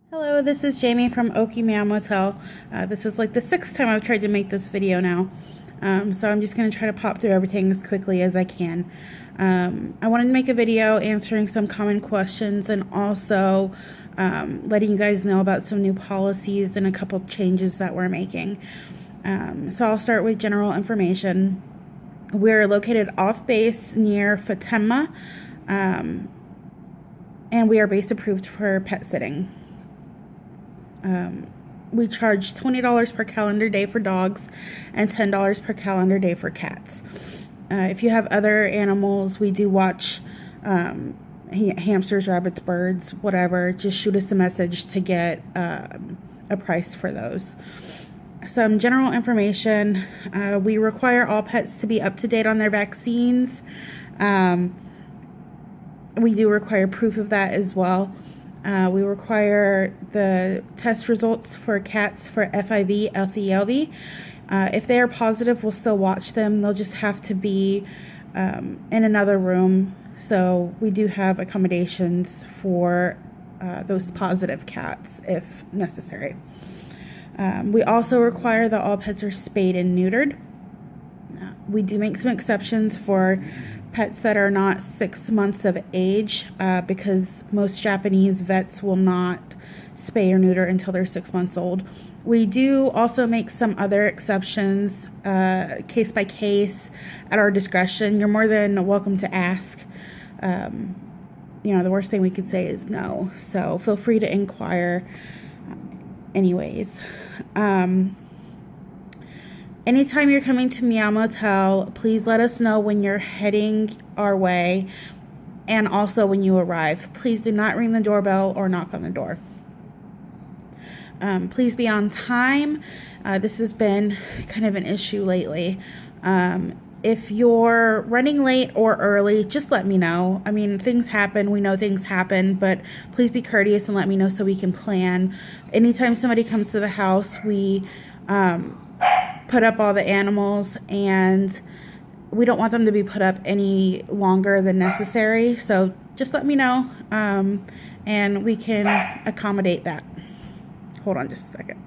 Hello, this is Jamie from Okie Meow Motel. This is like the sixth time I've tried to make this video now. So I'm just going to try to pop through everything as quickly as I can. I wanted to make a video answering some common questions and also letting you guys know about some new policies and a couple changes that we're making. So I'll start with general information. We're located off base near Fatima, and we are base approved for pet sitting. We charge $20 per calendar day for dogs and $10 per calendar day for cats. If you have other animals, we do watch hamsters, rabbits, birds, whatever. Just shoot us a message to get a price for those. Some general information. We require all pets to be up to date on their vaccines. We do require proof of that as well. We require the test results for cats for FIV, LV. If they are positive, we'll still watch them. They'll just have to be in another room. So we do have accommodations for those positive cats if necessary. We also require that all pets are spayed and neutered. We do make some exceptions for pets that are not 6 months of age because most Japanese vets will not spay or neuter until they're 6 months old. We do also make some other exceptions case by case at our discretion. You're more than welcome to ask. The worst thing we could say is no, so feel free to inquire anyways. Anytime you're coming to Meow Motel, please let us know when you're heading our way and also when you arrive. Please do not ring the doorbell or knock on the door. Please be on time. This has been kind of an issue lately. If you're running late or early, just let me know. I mean, things happen. We know things happen, but please be courteous and let me know so we can plan. Anytime somebody comes to the house, we put up all the animals, and we don't want them to be put up any longer than necessary. So just let me know, and we can accommodate that. Hold on just a second.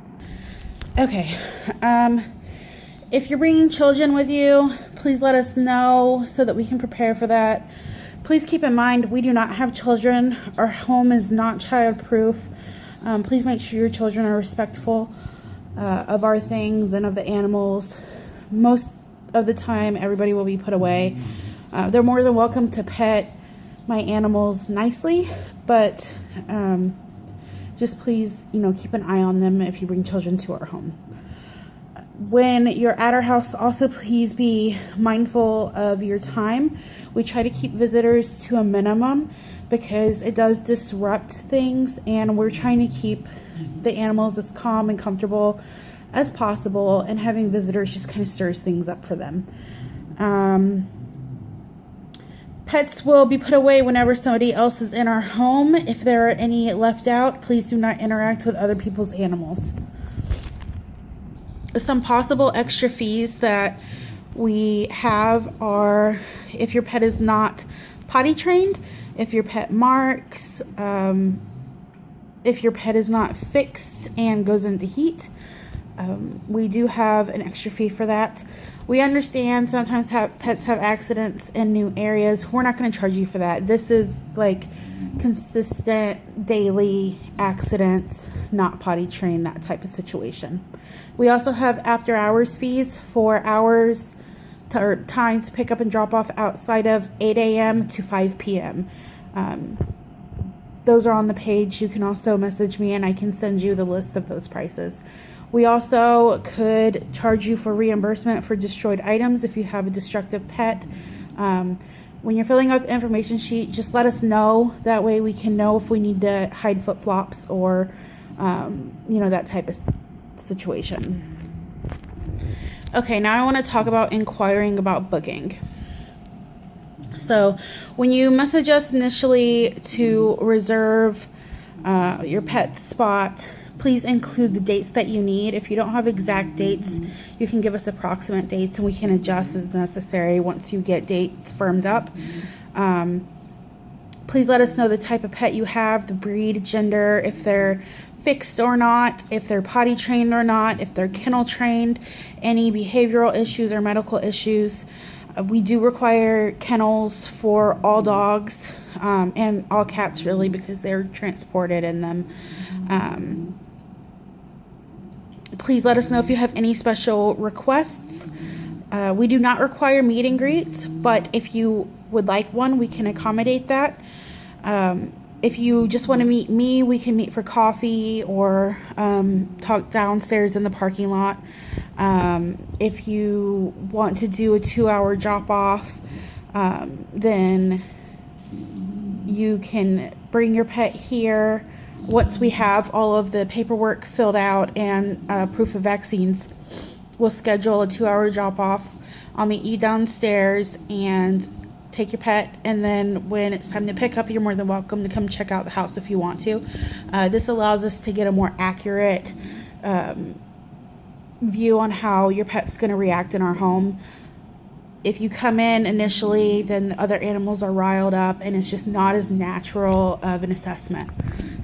Okay. If you're bringing children with you, please let us know so that we can prepare for that. Please keep in mind, we do not have children. Our home is not child-proof. Please make sure your children are respectful of our things and of the animals. Most of the time, everybody will be put away. They're more than welcome to pet my animals nicely, but just please, keep an eye on them if you bring children to our home. When you're at our house, also please be mindful of your time. We try to keep visitors to a minimum because it does disrupt things, and we're trying to keep the animals as calm and comfortable as possible, and having visitors just kind of stirs things up for them. Pets will be put away whenever somebody else is in our home. If there are any left out, please do not interact with other people's animals. Some possible extra fees that we have are if your pet is not potty trained, if your pet marks, if your pet is not fixed and goes into heat. We do have an extra fee for that. We understand sometimes pets have accidents in new areas. We're not going to charge you for that. This is like consistent daily accidents, not potty trained, that type of situation. We also have after hours fees for hours or times to pick up and drop off outside of 8 a.m. to 5 p.m. Those are on the page. You can also message me and I can send you the list of those prices. We also could charge you for reimbursement for destroyed items if you have a destructive pet. When you're filling out the information sheet, just let us know. That way we can know if we need to hide flip-flops or, that type of situation. Okay, now I want to talk about inquiring about booking. So when you message us initially to reserve your pet spot, please include the dates that you need. If you don't have exact dates, you can give us approximate dates and we can adjust as necessary once you get dates firmed up. Please let us know the type of pet you have, the breed, gender, if they're fixed or not, if they're potty trained or not, if they're kennel trained, any behavioral issues or medical issues. We do require kennels for all dogs and all cats, really, because they're transported in them. Please let us know if you have any special requests. We do not require meet and greets, but if you would like one, we can accommodate that. If you just want to meet me, we can meet for coffee or talk downstairs in the parking lot. If you want to do a 2-hour drop-off, then you can bring your pet here. Once we have all of the paperwork filled out and proof of vaccines, we'll schedule a 2-hour drop-off. I'll meet you downstairs and take your pet, and then when it's time to pick up, you're more than welcome to come check out the house if you want to. This allows us to get a more accurate view on how your pet's going to react in our home. If you come in initially, then the other animals are riled up, and it's just not as natural of an assessment.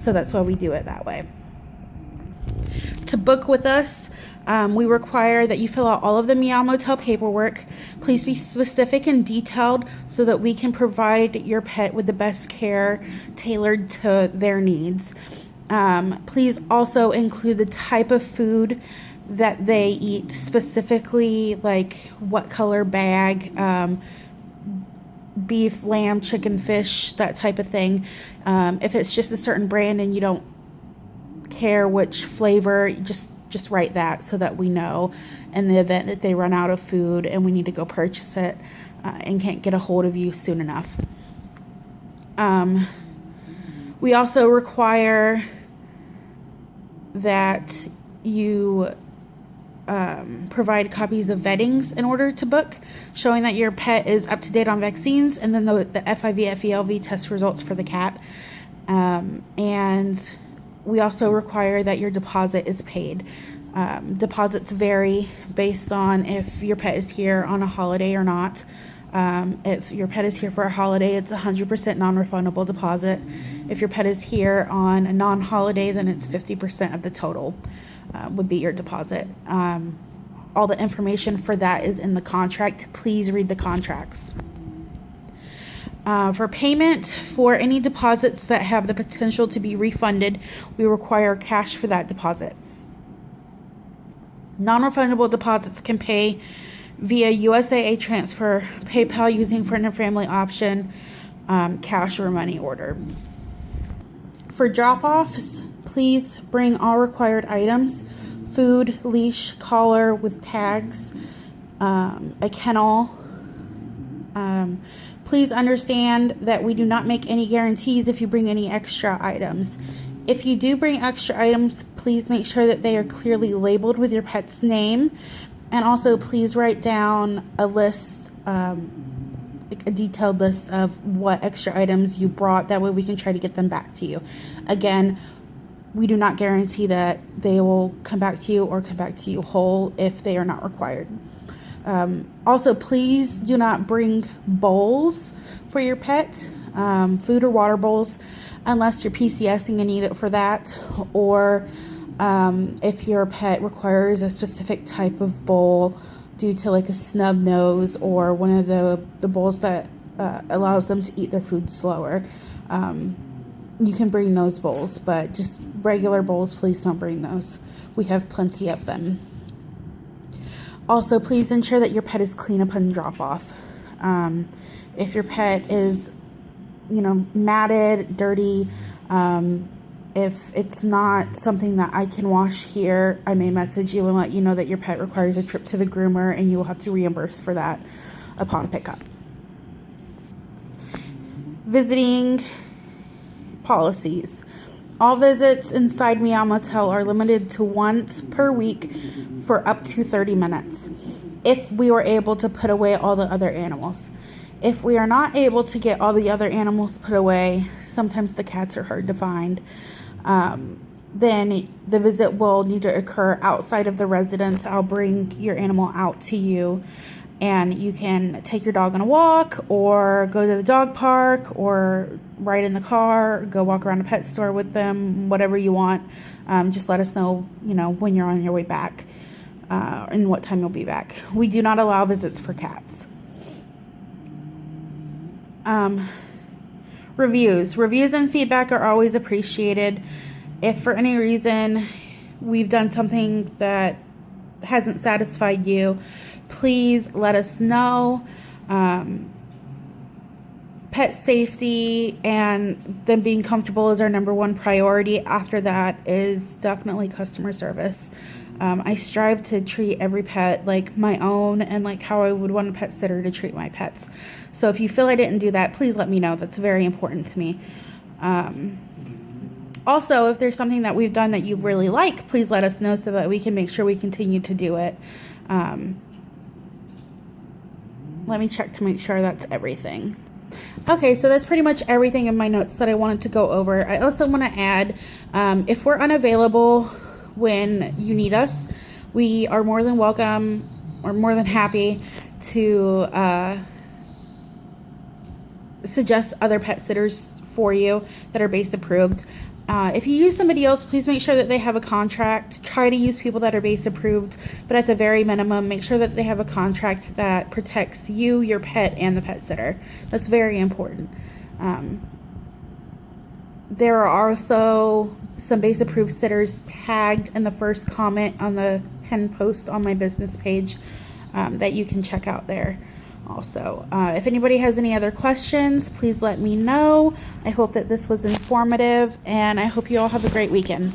So that's why we do it that way. To book with us, we require that you fill out all of the Meow Motel paperwork. Please be specific and detailed so that we can provide your pet with the best care tailored to their needs. Please also include the type of food that they eat, specifically like what color bag, beef, lamb, chicken, fish, that type of thing. If it's just a certain brand and you don't care which flavor, just write that so that we know in the event that they run out of food and we need to go purchase it and can't get a hold of you soon enough. We also require that you provide copies of vettings in order to book, showing that your pet is up to date on vaccines, and then the FIV, FELV test results for the cat. And we also require that your deposit is paid. Deposits vary based on if your pet is here on a holiday or not. If your pet is here for a holiday, it's 100% non-refundable deposit. If your pet is here on a non-holiday, then it's 50% of the total would be your deposit. All the information for that is in the contract. Please read the contracts. For payment for any deposits that have the potential to be refunded, we require cash for that deposit. Non-refundable deposits can pay via USAA transfer, PayPal using friend and family option, cash or money order. For drop-offs, please bring all required items: food, leash, collar with tags, a kennel. Please understand that we do not make any guarantees if you bring any extra items. If you do bring extra items, please make sure that they are clearly labeled with your pet's name. And also please write down a list, like a detailed list of what extra items you brought. That way we can try to get them back to you. Again, we do not guarantee that they will come back to you or come back to you whole if they are not required. Also, please do not bring bowls for your pet, food or water bowls, unless you're PCSing and need it for that, or if your pet requires a specific type of bowl due to like a snub nose or one of the bowls that allows them to eat their food slower. You can bring those bowls, but just regular bowls, please don't bring those. We have plenty of them. Also, please ensure that your pet is clean upon drop-off. If your pet is, matted, dirty, if it's not something that I can wash here, I may message you and let you know that your pet requires a trip to the groomer, and you will have to reimburse for that upon pickup. Visiting policies. All visits inside Meow Motel are limited to once per week for up to 30 minutes, if we were able to put away all the other animals. If we are not able to get all the other animals put away, sometimes the cats are hard to find, then the visit will need to occur outside of the residence. I'll bring your animal out to you and you can take your dog on a walk or go to the dog park or ride in the car, go walk around a pet store with them, whatever you want. Just let us know, when you're on your way back and what time you'll be back. We do not allow visits for cats. Reviews and feedback are always appreciated. If for any reason we've done something that hasn't satisfied you, please let us know. Pet safety and them being comfortable is our number one priority. After that is definitely customer service. I strive to treat every pet like my own and like how I would want a pet sitter to treat my pets. So if you feel I didn't do that, please let me know. That's very important to me. Also, if there's something that we've done that you really like, please let us know so that we can make sure we continue to do it. Let me check to make sure that's everything. Okay, so that's pretty much everything in my notes that I wanted to go over. I also want to add, if we're unavailable when you need us, we are more than welcome or more than happy to suggest other pet sitters for you that are base approved. If you use somebody else, please make sure that they have a contract. Try to use people that are base approved, but at the very minimum, make sure that they have a contract that protects you, your pet, and the pet sitter. That's very important. There are also some base approved sitters tagged in the first comment on the pinned post on my business page that you can check out there. Also, if anybody has any other questions, please let me know. I hope that this was informative, and I hope you all have a great weekend.